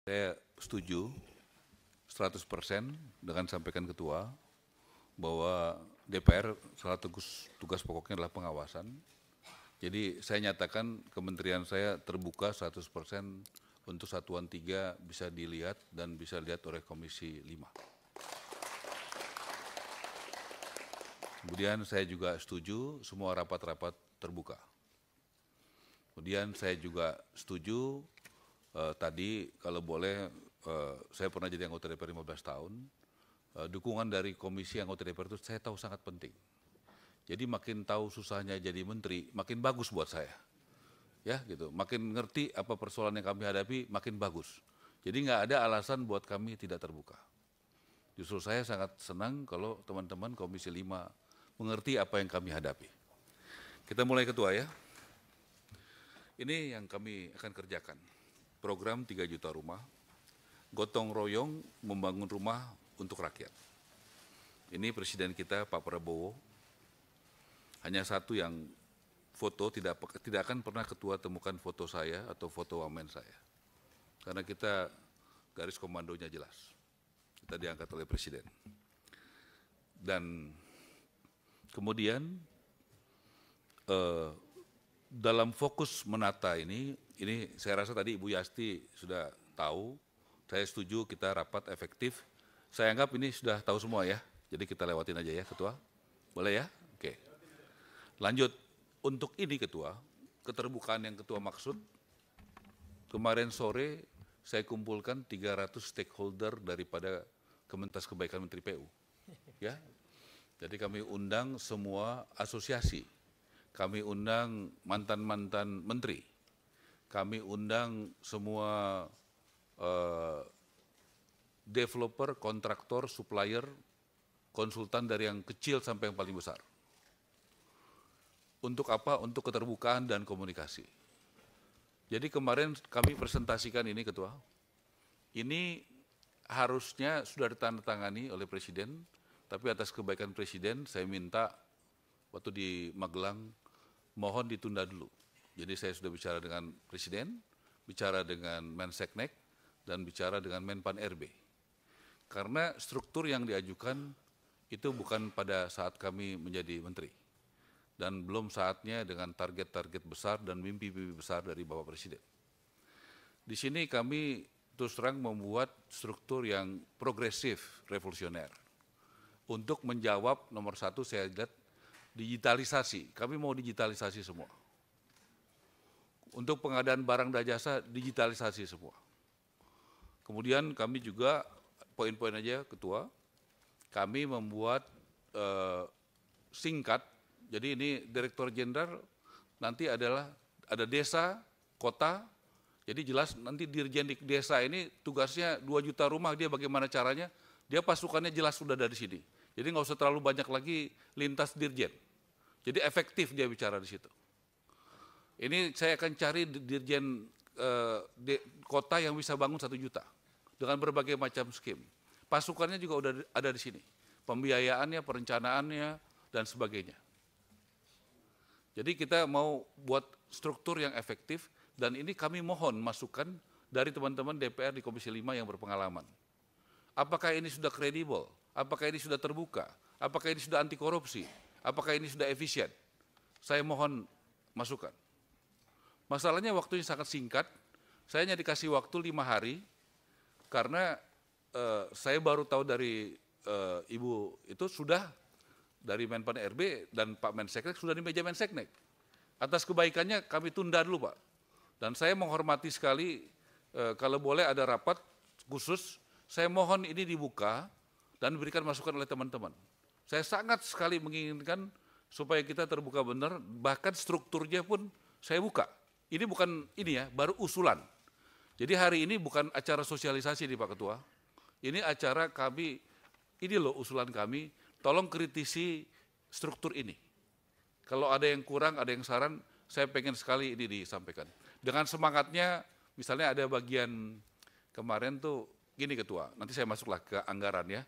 Saya setuju 100% dengan sampaikan Ketua bahwa DPR salah tugas pokoknya adalah pengawasan. Jadi saya nyatakan kementerian saya terbuka 100% untuk satuan 3 bisa dilihat dan bisa dilihat oleh Komisi 5. Kemudian saya juga setuju semua rapat-rapat terbuka. Kemudian saya juga setuju tadi kalau boleh saya pernah jadi anggota DPR 15 tahun, dukungan dari komisi anggota DPR itu saya tahu sangat penting. Jadi makin tahu susahnya jadi menteri, makin bagus buat saya. Ya gitu, makin ngerti apa persoalan yang kami hadapi, makin bagus. Jadi nggak ada alasan buat kami tidak terbuka. Justru saya sangat senang kalau teman-teman Komisi 5 mengerti apa yang kami hadapi. Kita mulai Ketua ya. Ini yang kami akan kerjakan. Program 3 juta rumah, gotong royong membangun rumah untuk rakyat. Ini Presiden kita Pak Prabowo, hanya satu yang foto, tidak akan pernah Ketua temukan foto saya atau foto wamen saya. Karena kita garis komandonya jelas, kita diangkat oleh Presiden. Dan kemudian dalam fokus menata ini saya rasa tadi Ibu Yasti sudah tahu, saya setuju kita rapat efektif. Saya anggap ini sudah tahu semua ya, jadi kita lewatin aja ya Ketua. Boleh ya? Oke. Lanjut, untuk ini Ketua, keterbukaan yang Ketua maksud, kemarin sore saya kumpulkan 300 stakeholder daripada Kementerian Kebaikan Menteri PU. Ya, jadi kami undang semua asosiasi, kami undang mantan-mantan menteri, kami undang semua developer, kontraktor, supplier, konsultan dari yang kecil sampai yang paling besar. Untuk apa? Untuk keterbukaan dan komunikasi. Jadi kemarin kami presentasikan ini Ketua, ini harusnya sudah ditandatangani oleh Presiden, tapi atas kebaikan Presiden saya minta waktu di Magelang mohon ditunda dulu. Jadi saya sudah bicara dengan Presiden, bicara dengan Menseknek, dan bicara dengan Menpan RB. Karena struktur yang diajukan itu bukan pada saat kami menjadi menteri. Dan belum saatnya dengan target-target besar dan mimpi-mimpi besar dari Bapak Presiden. Di sini kami terus terang membuat struktur yang progresif, revolusioner. Untuk menjawab nomor satu saya lihat digitalisasi, kami mau digitalisasi semua. Untuk pengadaan barang dan jasa, digitalisasi semua. Kemudian kami juga, poin-poin aja Ketua, kami membuat singkat, jadi ini Direktur Jenderal nanti adalah ada desa, kota, jadi jelas nanti Dirjen di desa ini tugasnya 2 juta rumah, dia bagaimana caranya, dia pasukannya jelas sudah dari sini. Jadi nggak usah terlalu banyak lagi lintas Dirjen. Jadi efektif dia bicara di situ. Ini saya akan cari Dirjen kota yang bisa bangun 1 juta dengan berbagai macam skim. Pasukannya juga udah ada di sini, pembiayaannya, perencanaannya, dan sebagainya. Jadi kita mau buat struktur yang efektif, dan ini kami mohon masukan dari teman-teman DPR di Komisi 5 yang berpengalaman. Apakah ini sudah kredibel? Apakah ini sudah terbuka? Apakah ini sudah anti korupsi? Apakah ini sudah efisien? Saya mohon masukan. Masalahnya waktunya sangat singkat, saya hanya dikasih waktu 5 hari, karena saya baru tahu dari Ibu itu sudah dari Menpan RB dan Pak Menseknek sudah di meja Menseknek. Atas kebaikannya kami tunda dulu Pak. Dan saya menghormati sekali kalau boleh ada rapat khusus, saya mohon ini dibuka dan diberikan masukan oleh teman-teman. Saya sangat sekali menginginkan supaya kita terbuka benar, bahkan strukturnya pun saya buka. Ini bukan ini ya, baru usulan. Jadi hari ini bukan acara sosialisasi nih Pak Ketua, ini acara kami, ini loh usulan kami, tolong kritisi struktur ini. Kalau ada yang kurang, ada yang saran, saya pengen sekali ini disampaikan. Dengan semangatnya, misalnya ada bagian kemarin tuh, gini Ketua, nanti saya masuklah ke anggaran ya.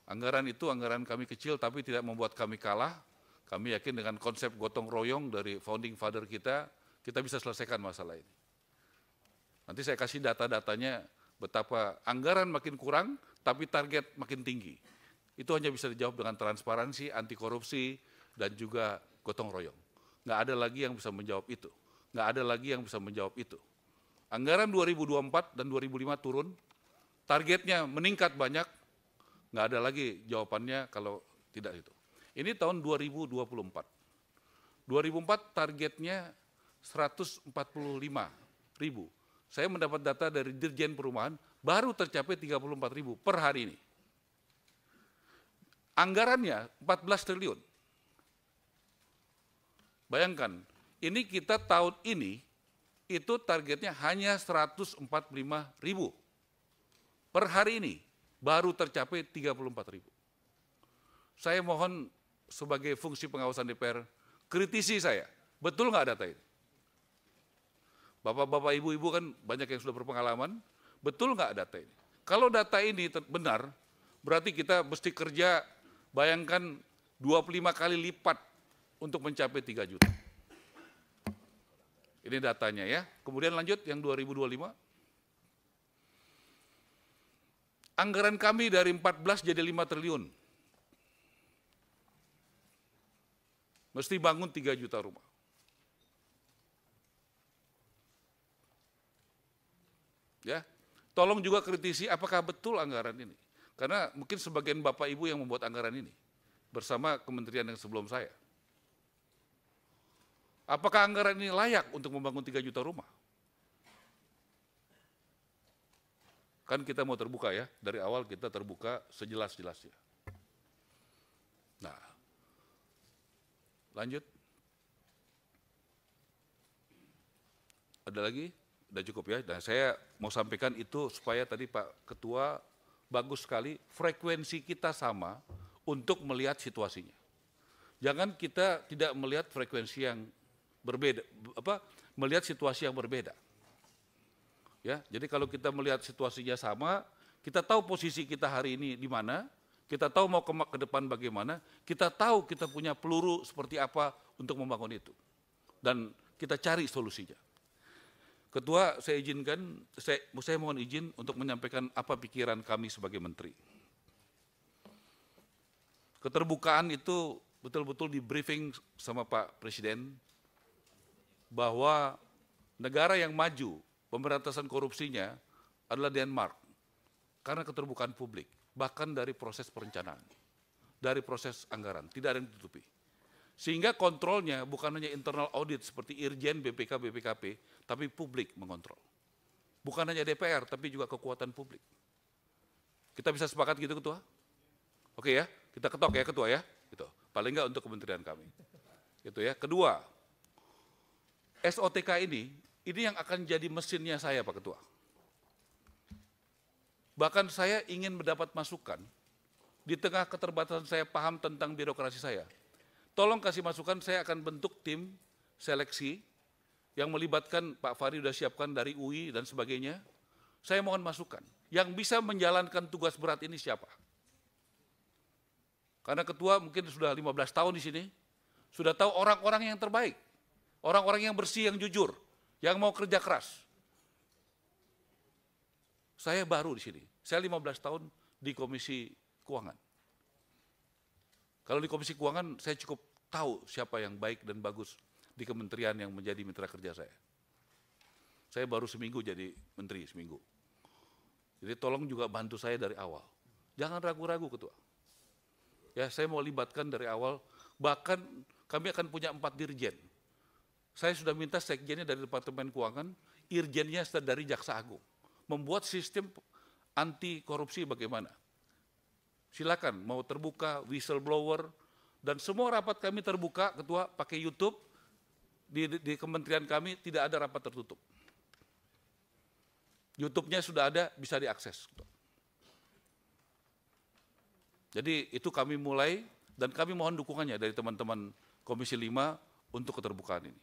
Anggaran itu anggaran kami kecil tapi tidak membuat kami kalah. Kami yakin dengan konsep gotong royong dari founding father kita bisa selesaikan masalah ini. Nanti saya kasih data-datanya betapa anggaran makin kurang, tapi target makin tinggi. Itu hanya bisa dijawab dengan transparansi, anti korupsi, dan juga gotong royong. Nggak ada lagi yang bisa menjawab itu. Nggak ada lagi yang bisa menjawab itu. Anggaran 2024 dan 2005 turun, targetnya meningkat banyak, nggak ada lagi jawabannya kalau tidak itu. Ini tahun 2024. 2004 targetnya 145.000. Saya mendapat data dari Dirjen Perumahan, baru tercapai 34.000 per hari ini. Anggarannya 14 triliun. Bayangkan, ini kita tahun ini, itu targetnya hanya 145.000. Per hari ini, baru tercapai 34.000. Saya mohon sebagai fungsi pengawasan DPR, kritisi saya, betul nggak data ini? Bapak-bapak, ibu-ibu kan banyak yang sudah berpengalaman, betul nggak data ini? Kalau data ini benar, berarti kita mesti kerja, bayangkan 25 kali lipat untuk mencapai 3 juta. Ini datanya ya. Kemudian lanjut yang 2025. Anggaran kami dari 14 jadi 5 triliun. Mesti bangun 3 juta rumah. Ya, tolong juga kritisi apakah betul anggaran ini. Karena mungkin sebagian Bapak Ibu yang membuat anggaran ini bersama kementerian yang sebelum saya. Apakah anggaran ini layak untuk membangun 3 juta rumah? Kan kita mau terbuka ya, dari awal kita terbuka sejelas-jelasnya. Nah, lanjut. Ada lagi? Udah cukup ya. Dan saya mau sampaikan itu supaya tadi Pak Ketua bagus sekali, frekuensi kita sama untuk melihat situasinya. Jangan kita tidak melihat frekuensi yang berbeda, melihat situasi yang berbeda. Ya, jadi kalau kita melihat situasinya sama, kita tahu posisi kita hari ini di mana, kita tahu mau ke depan bagaimana, kita tahu kita punya peluru seperti apa untuk membangun itu. Dan kita cari solusinya. Ketua, saya izinkan, saya mohon izin untuk menyampaikan apa pikiran kami sebagai menteri. Keterbukaan itu betul-betul di briefing sama Pak Presiden, bahwa negara yang maju pemberantasan korupsinya adalah Denmark, karena keterbukaan publik, bahkan dari proses perencanaan, dari proses anggaran, tidak ada yang ditutupi. Sehingga kontrolnya bukan hanya internal audit seperti Irjen, BPK, BPKP, tapi publik mengontrol. Bukan hanya DPR, tapi juga kekuatan publik. Kita bisa sepakat gitu, Ketua? Oke ya, kita ketok ya, Ketua ya. Gitu. Paling enggak untuk kementerian kami. Gitu ya. Kedua, SOTK ini yang akan jadi mesinnya saya, Pak Ketua. Bahkan saya ingin mendapat masukan, di tengah keterbatasan saya paham tentang birokrasi saya. Tolong kasih masukan, saya akan bentuk tim seleksi yang melibatkan Pak Fahri sudah siapkan dari UI dan sebagainya. Saya mohon masukan, yang bisa menjalankan tugas berat ini siapa? Karena Ketua mungkin sudah 15 tahun di sini, sudah tahu orang-orang yang terbaik. Orang-orang yang bersih, yang jujur, yang mau kerja keras. Saya baru di sini, saya 15 tahun di Komisi Keuangan. Kalau di Komisi Keuangan, saya cukup tahu siapa yang baik dan bagus di kementerian yang menjadi mitra kerja saya. Saya baru seminggu jadi menteri, seminggu. Jadi tolong juga bantu saya dari awal. Jangan ragu-ragu, Ketua. Ya, saya mau libatkan dari awal, bahkan kami akan punya 4 dirjen. Saya sudah minta sekjennya dari Departemen Keuangan, irjennya dari Jaksa Agung. Membuat sistem anti korupsi bagaimana. Silakan, mau terbuka, whistleblower, dan semua rapat kami terbuka, Ketua, pakai YouTube, di kementerian kami tidak ada rapat tertutup. YouTube-nya sudah ada, bisa diakses. Jadi itu kami mulai, dan kami mohon dukungannya dari teman-teman Komisi 5 untuk keterbukaan ini.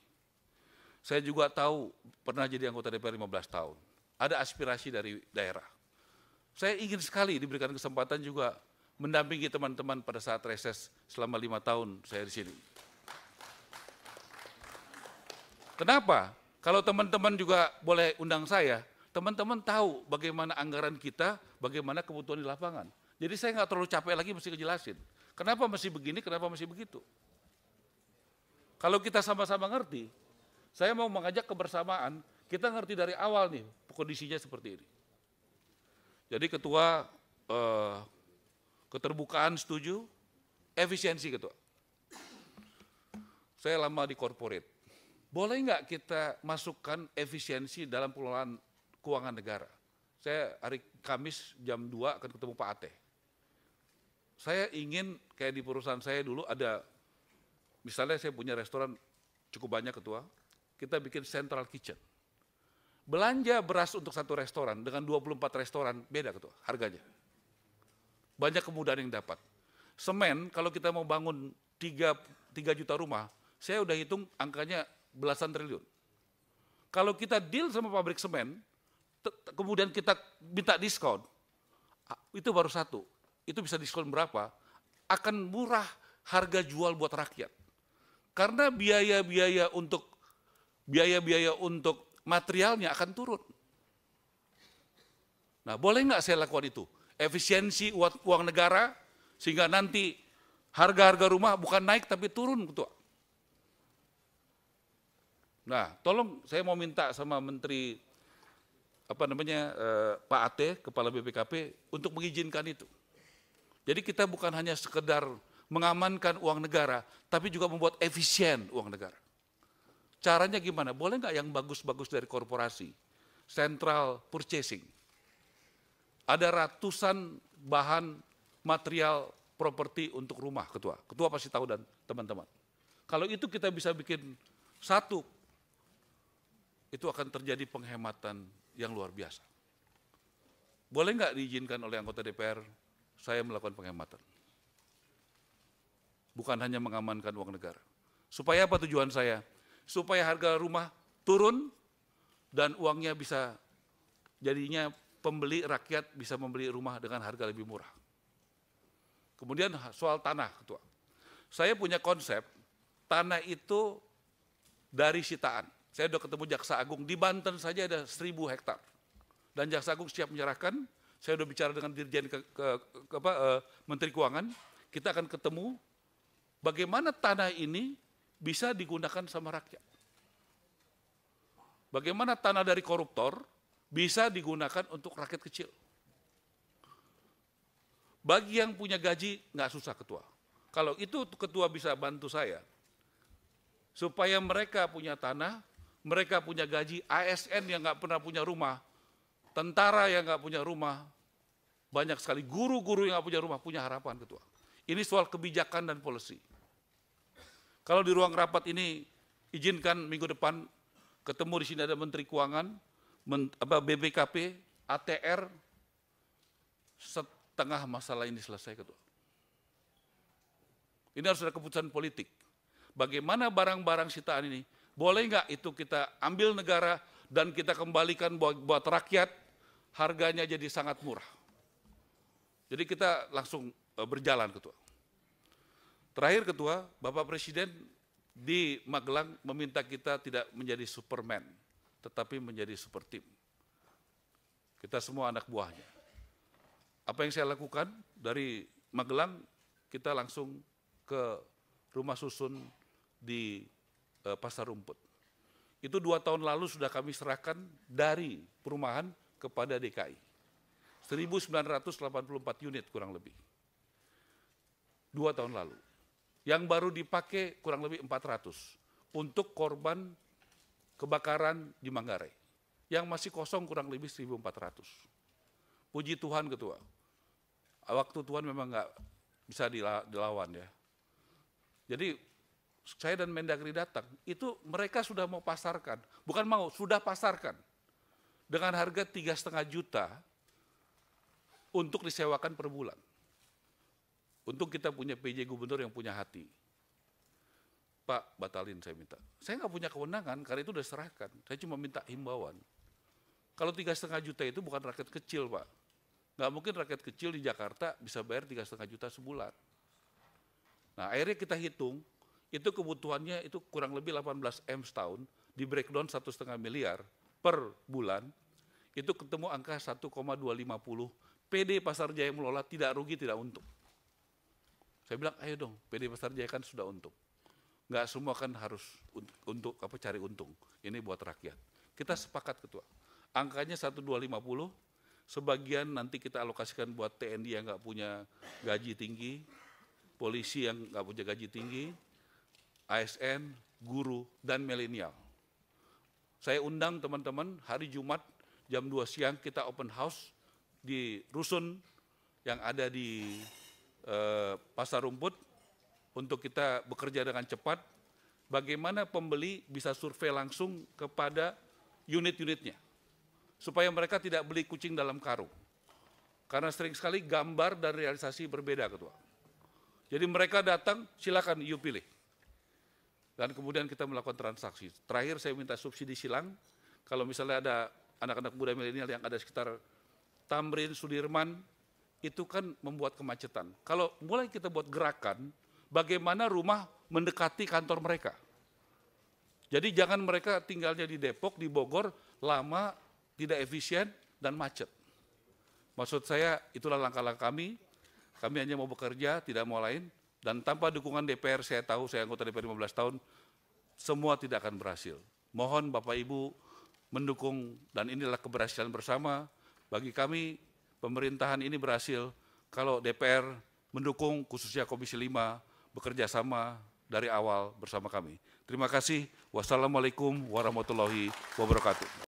Saya juga tahu, pernah jadi anggota DPR 15 tahun. Ada aspirasi dari daerah. Saya ingin sekali diberikan kesempatan juga mendampingi teman-teman pada saat reses selama 5 tahun saya di sini. Kenapa? Kalau teman-teman juga boleh undang saya, teman-teman tahu bagaimana anggaran kita, bagaimana kebutuhan di lapangan. Jadi saya nggak terlalu capek lagi mesti ngejelasin. Kenapa mesti begini, kenapa mesti begitu. Kalau kita sama-sama ngerti, saya mau mengajak kebersamaan, kita ngerti dari awal nih kondisinya seperti ini. Jadi ketua keterbukaan setuju, efisiensi ketua. Saya lama di corporate. Boleh nggak kita masukkan efisiensi dalam pengelolaan keuangan negara? Saya hari Kamis jam 2 akan ketemu Pak Ate. Saya ingin kayak di perusahaan saya dulu ada, misalnya saya punya restoran cukup banyak ketua, kita bikin central kitchen. Belanja beras untuk satu restoran dengan 24 restoran beda ketua harganya. Banyak kemudahan yang dapat. Semen kalau kita mau bangun 3 juta rumah, saya udah hitung angkanya belasan triliun. Kalau kita deal sama pabrik semen, kemudian kita minta diskon, itu baru satu. Itu bisa diskon berapa? Akan murah harga jual buat rakyat. Karena biaya-biaya untuk materialnya akan turun. Nah, boleh nggak saya lakukan itu? Efisiensi uang negara, sehingga nanti harga-harga rumah bukan naik tapi turun, ketua. Nah, tolong saya mau minta sama Menteri Pak Ate, Kepala BPKP, untuk mengizinkan itu. Jadi kita bukan hanya sekedar mengamankan uang negara, tapi juga membuat efisien uang negara. Caranya gimana? Boleh nggak yang bagus-bagus dari korporasi? Central purchasing. Ada ratusan bahan material properti untuk rumah, ketua. Ketua pasti tahu dan teman-teman. Kalau itu kita bisa bikin satu, itu akan terjadi penghematan yang luar biasa. Boleh nggak diizinkan oleh anggota DPR saya melakukan penghematan? Bukan hanya mengamankan uang negara. Supaya apa tujuan saya? Supaya harga rumah turun dan uangnya bisa, jadinya pembeli rakyat bisa membeli rumah dengan harga lebih murah. Kemudian soal tanah, ketua. Saya punya konsep, tanah itu dari sitaan. Saya sudah ketemu Jaksa Agung, di Banten saja ada 1.000 hektar. Dan Jaksa Agung siap menyerahkan, saya sudah bicara dengan Dirjen Menteri Keuangan, kita akan ketemu bagaimana tanah ini bisa digunakan sama rakyat. Bagaimana tanah dari koruptor bisa digunakan untuk rakyat kecil. Bagi yang punya gaji nggak susah, ketua. Kalau itu ketua bisa bantu saya, supaya mereka punya tanah, mereka punya gaji, ASN yang nggak pernah punya rumah, tentara yang nggak punya rumah, banyak sekali guru-guru yang nggak punya rumah, punya harapan, ketua. Ini soal kebijakan dan policy. Kalau di ruang rapat ini, izinkan minggu depan ketemu di sini ada Menteri Keuangan, BPKP, ATR, setengah masalah ini selesai, ketua. Ini harus ada keputusan politik. Bagaimana barang-barang sitaan ini, boleh nggak itu kita ambil negara dan kita kembalikan buat rakyat, harganya jadi sangat murah. Jadi kita langsung berjalan, ketua. Terakhir, ketua, Bapak Presiden di Magelang meminta kita tidak menjadi Superman, tetapi menjadi super team. Kita semua anak buahnya. Apa yang saya lakukan dari Magelang, kita langsung ke rumah susun di Pasar Rumput. Itu 2 tahun lalu sudah kami serahkan dari perumahan kepada DKI. 1.984 unit kurang lebih. 2 tahun lalu. Yang baru dipakai kurang lebih 400 untuk korban kebakaran di Manggarai. Yang masih kosong kurang lebih 1.400. Puji Tuhan, ketua. Waktu Tuhan memang nggak bisa dilawan ya. Jadi saya dan Mendagri datang, itu mereka sudah mau pasarkan, bukan mau, sudah pasarkan dengan harga 3,5 juta untuk disewakan per bulan. Untung kita punya PJ Gubernur yang punya hati. Pak, batalin saya minta. Saya nggak punya kewenangan, karena itu udah serahkan. Saya cuma minta himbauan. Kalau 3,5 juta itu bukan rakyat kecil, Pak. Nggak mungkin rakyat kecil di Jakarta bisa bayar 3,5 juta sebulan. Nah, akhirnya kita hitung, itu kebutuhannya itu kurang lebih 18 M setahun, di breakdown 1,5 miliar per bulan, itu ketemu angka 1,250. PD Pasar Jaya mengelola tidak rugi, tidak untung. Saya bilang, ayo dong, PD Pasar Jaya kan sudah untung. Nggak semua kan harus untuk cari untung. Ini buat rakyat. Kita sepakat ketua. Angkanya 1,250, sebagian nanti kita alokasikan buat TNI yang nggak punya gaji tinggi, polisi yang nggak punya gaji tinggi, ASN, guru, dan milenial. Saya undang teman-teman hari Jumat jam 2 siang kita open house di rusun yang ada di Pasar Rumput untuk kita bekerja dengan cepat. Bagaimana pembeli bisa survei langsung kepada unit-unitnya supaya mereka tidak beli kucing dalam karung. Karena sering sekali gambar dan realisasi berbeda, Ketua. Jadi mereka datang, silakan you pilih. Dan kemudian kita melakukan transaksi. Terakhir saya minta subsidi silang, kalau misalnya ada anak-anak muda milenial yang ada sekitar Tamrin, Sudirman, itu kan membuat kemacetan. Kalau mulai kita buat gerakan, bagaimana rumah mendekati kantor mereka. Jadi jangan mereka tinggalnya di Depok, di Bogor, lama, tidak efisien, dan macet. Maksud saya, itulah langkah-langkah kami hanya mau bekerja, tidak mau lain, dan tanpa dukungan DPR, saya tahu, saya anggota DPR 15 tahun, semua tidak akan berhasil. Mohon Bapak Ibu mendukung, dan inilah keberhasilan bersama. Bagi kami, pemerintahan ini berhasil kalau DPR mendukung, khususnya Komisi 5, bekerja sama dari awal bersama kami. Terima kasih. Wassalamualaikum warahmatullahi wabarakatuh.